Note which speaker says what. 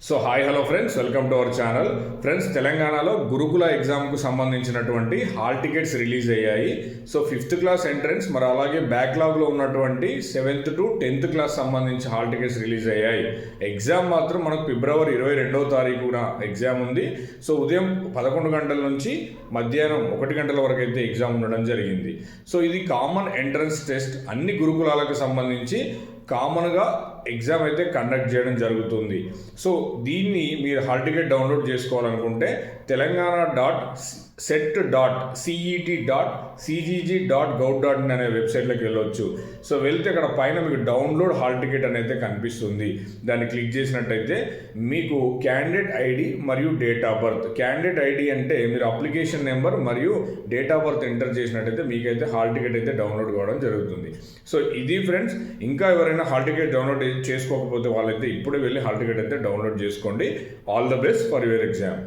Speaker 1: So hi hello friends, welcome to our channel. Friends, తెలంగాణలో గురుకుల ఎగ్జామ్కు సంబంధించినటువంటి హాల్ టికెట్స్ రిలీజ్ అయ్యాయి. సో 5th క్లాస్ ఎంట్రన్స్, మరి అలాగే బ్యాక్లాగ్లో ఉన్నటువంటి 7th to 10th క్లాస్ సంబంధించి హాల్ టికెట్స్ రిలీజ్ అయ్యాయి. ఎగ్జామ్ మాత్రం మనకు ఫిబ్రవరి 22వ తారీఖున ఎగ్జామ్ ఉంది. సో ఉదయం 11 గంటల నుంచి మధ్యాహ్నం 1 గంటల వరకు అయితే ఎగ్జామ్ ఉండడం జరిగింది. సో ఇది కామన్ ఎంట్రన్స్ టెస్ట్, అన్ని గురుకులాలకు సంబంధించి కామన్గా ఎగ్జామ్ అయితే కండక్ట్ చేయడం జరుగుతుంది. సో దీన్ని మీరు హాల్ టికెట్ డౌన్లోడ్ చేసుకోవాలనుకుంటే telangaana.set.cet.cgg.gov.in అనే వెబ్సైట్లోకి వెళ్ళొచ్చు. సో వెళ్తే అక్కడ పైన మీకు డౌన్లోడ్ హాల్ టికెట్ అనేది కనిపిస్తుంది. దాన్ని క్లిక్ చేసినట్టయితే మీకు క్యాండిడేట్ ఐడి మరియు date of birth, candidate ID అంటే మీరు అప్లికేషన్ నెంబర్ మరియు డేట్ ఆఫ్ బర్త్ ఎంటర్ చేసినట్టయితే మీకైతే హాల్ టికెట్ అయితే డౌన్లోడ్ కావడం జరుగుతుంది. సో ఇది ఫ్రెండ్స్, ఇంకా ఎవరైనా హాల్ టికెట్ డౌన్లోడ్ చేసుకోకపోతే వాళ్ళైతే ఇప్పుడే వెళ్ళి హాల్ టికెట్ అయితే డౌన్లోడ్ చేసుకోండి. All the best for your exam.